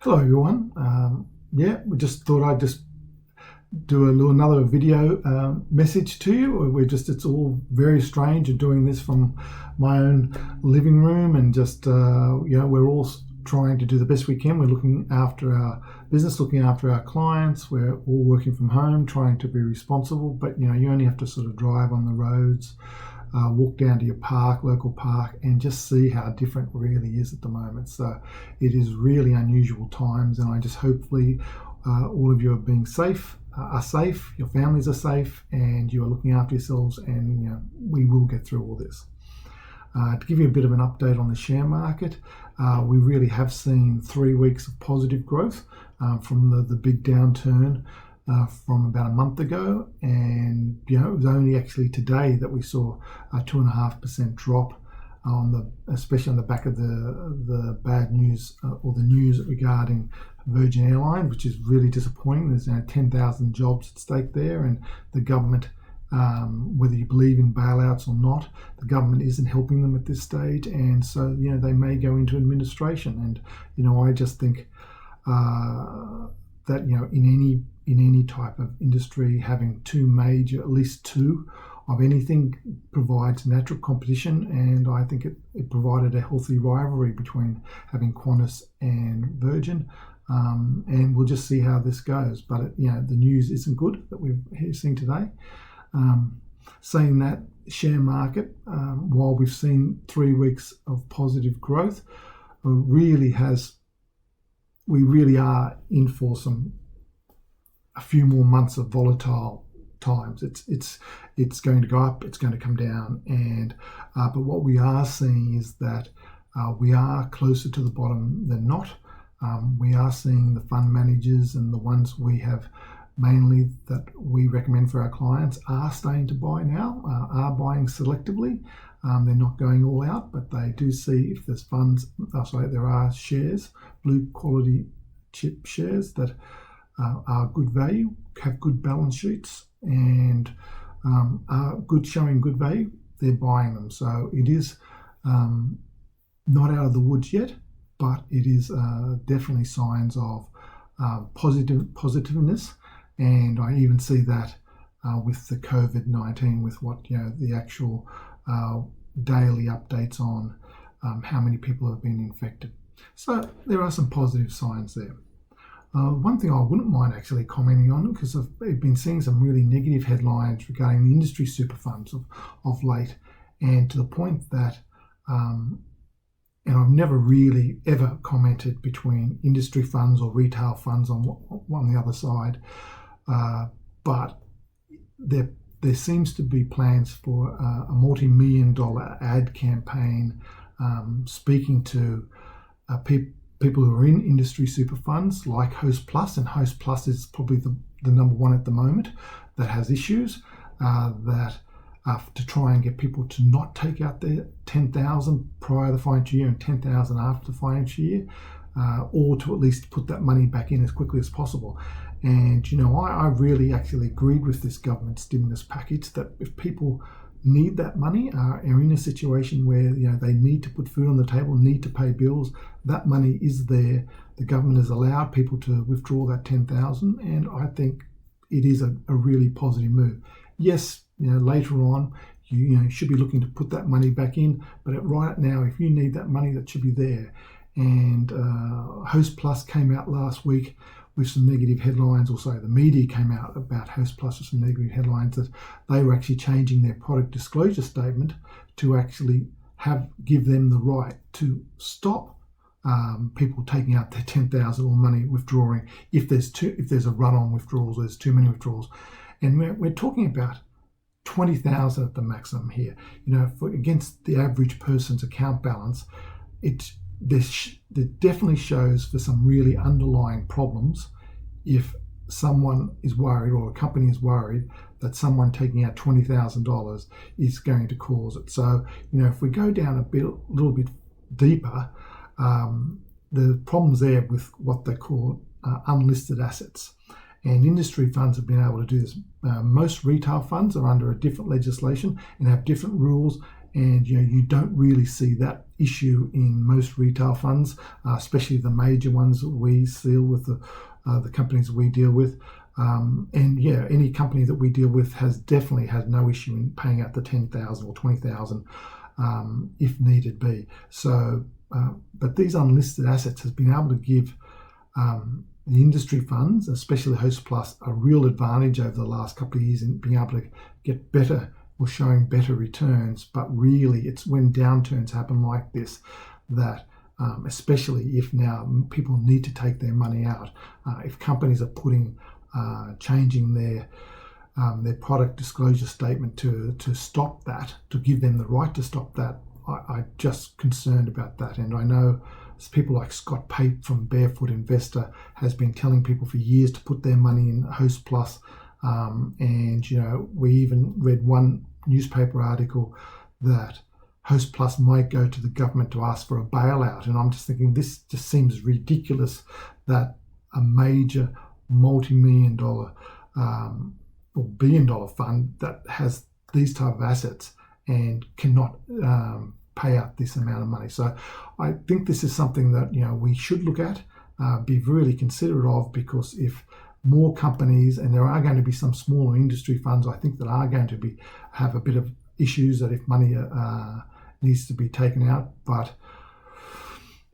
Hello everyone. We just thought I'd just do another video message to you. It's all very strange and doing this from my own living room, and we're all trying to do the best we can. We're looking after our business, looking after our clients. We're all working from home, trying to be responsible, but you only have to sort of drive on the roads, walk down to your local park, and just see how different it really is at the moment. So it is really unusual times, and I just hopefully all of you are safe, your families are safe, and you are looking after yourselves, and we will get through all this. To give you a bit of an update on the share market, we really have seen 3 weeks of positive growth from the big downturn from about a month ago, and it was only actually today that we saw a 2.5% drop especially on the back of the bad news or the news regarding Virgin Airlines, which is really disappointing. There's 10,000 jobs at stake there, and the government, whether you believe in bailouts or not, the government isn't helping them at this stage, and so they may go into administration. And I just think that in any type of industry, having at least two of anything provides natural competition, and I think it provided a healthy rivalry between having Qantas and Virgin, and we'll just see how this goes. But the news isn't good that we've seen today. Saying that, share market, while we've seen 3 weeks of positive growth, we really are in for a few more months of volatile times. It's going to go up, it's going to come down, and but what we are seeing is that we are closer to the bottom than not. We are seeing the fund managers and the ones we have mainly that we recommend for our clients are starting to buy now, are buying selectively. They're not going all out, but they do see if there's there are shares, blue quality chip shares that are good value, have good balance sheets, and are showing good value. They're buying them. So it is not out of the woods yet, but it is definitely signs of positiveness. And I even see that with the COVID-19, with what the actual daily updates on how many people have been infected. So there are some positive signs there. One thing I wouldn't mind actually commenting on, because I've been seeing some really negative headlines regarding the industry super funds of late, and to the point that, and I've never really ever commented between industry funds or retail funds on the other side, but there seems to be plans for a multi-million-dollar ad campaign speaking to people who are in industry super funds like Host Plus, and Host Plus is probably the number one at the moment that has issues, to try and get people to not take out their 10,000 prior to the financial year and 10,000 after the financial year, or to at least put that money back in as quickly as possible. And I really actually agreed with this government stimulus package that if people need that money, are in a situation where they need to put food on the table, need to pay bills, that money is there. The government has allowed people to withdraw that 10,000, and I think it is a really positive move. Yes, later on you should be looking to put that money back in, but right now, if you need that money, that should be there. And Host Plus came out last week with some negative headlines. Also, the media came out about Host Plus with some negative headlines that they were actually changing their product disclosure statement to actually give them the right to stop people taking out their 10,000 or money withdrawing if there's a run on withdrawals, or there's too many withdrawals. And we're talking about 20,000 at the maximum here. Against the average person's account balance, it definitely shows for some really underlying problems if someone is worried, or a company is worried, that someone taking out $20,000 is going to cause it. So if we go down a little bit deeper, the problems there with what they call unlisted assets. And industry funds have been able to do this. Most retail funds are under a different legislation and have different rules and you don't really see that issue in most retail funds, especially the major ones that we deal with, the companies we deal with. And any company that we deal with definitely has no issue in paying out the 10,000 or 20,000 if needed be. So, but these unlisted assets has been able to give the industry funds, especially Host Plus, a real advantage over the last couple of years in being able to get better or showing better returns. But really, it's when downturns happen like this that, especially if now people need to take their money out, if companies are changing their product disclosure statement to stop that, to give them the right to stop that, I'm just concerned about that. And I know people like Scott Pape from Barefoot Investor has been telling people for years to put their money in Host Plus. And we even read one newspaper article that Host Plus might go to the government to ask for a bailout. And I'm just thinking, this just seems ridiculous that a major multi-million dollar or billion-dollar fund that has these type of assets and cannot pay out this amount of money. So I think this is something that we should look at, be really considerate of, because if more companies, and there are going to be some smaller industry funds, I think, that are going to have a bit of issues that if money needs to be taken out. But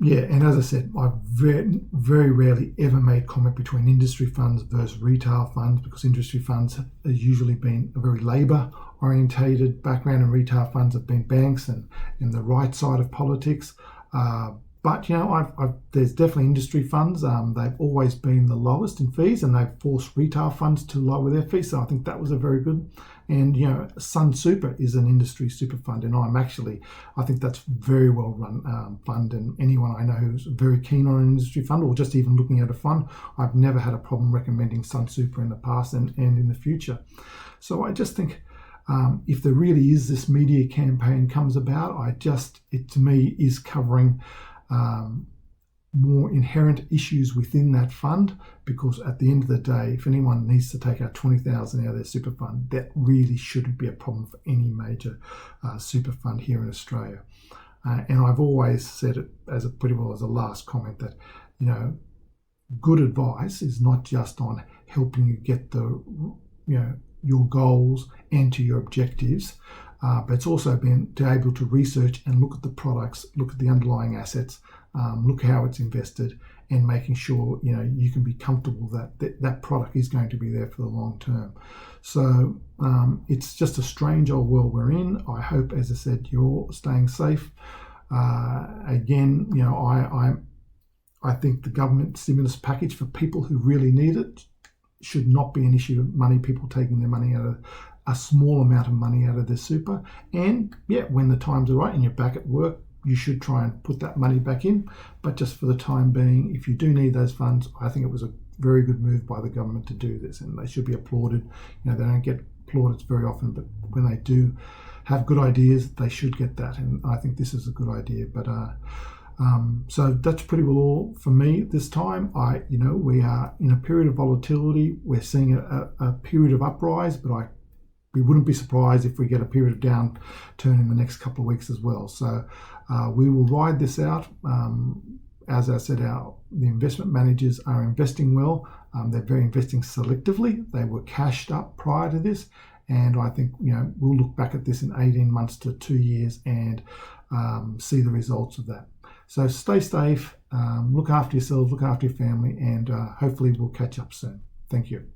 and as I said, I've very, very rarely ever made comment between industry funds versus retail funds, because industry funds have usually been a very labour-orientated background, and retail funds have been banks and the right side of politics. But there's definitely industry funds. They've always been the lowest in fees, and they've forced retail funds to lower their fees. So I think that was a very good. And Sun Super is an industry super fund, and I think that's very well run fund. And anyone I know who's very keen on an industry fund, or just even looking at a fund, I've never had a problem recommending Sun Super in the past and in the future. So I just think, if there really is this media campaign comes about, it to me is covering more inherent issues within that fund, because at the end of the day, if anyone needs to take out 20,000 out of their super fund, that really shouldn't be a problem for any major super fund here in Australia. And I've always said it as pretty well as a last comment that good advice is not just on helping you get your goals and to your objectives, but it's also been to able to research and look at the products, look at the underlying assets, look how it's invested, and making sure you can be comfortable that product is going to be there for the long term. So it's just a strange old world we're in. I hope, as I said, you're all staying safe. Again, I think the government stimulus package for people who really need it should not be an issue of money, people taking their money out of a small amount of money out of their super. And when the times are right and you're back at work, you should try and put that money back in. But just for the time being, if you do need those funds, I think it was a very good move by the government to do this, and they should be applauded. They don't get plaudits very often, but when they do have good ideas, they should get that. And I think this is a good idea. But so that's pretty well all for me this time. We are in a period of volatility. We're seeing a period of uprise, but we wouldn't be surprised if we get a period of downturn in the next couple of weeks as well. So we will ride this out. As I said, the investment managers are investing well. They're very investing selectively. They were cashed up prior to this. And I think, we'll look back at this in 18 months to 2 years and see the results of that. So stay safe, look after yourselves, look after your family, and hopefully we'll catch up soon. Thank you.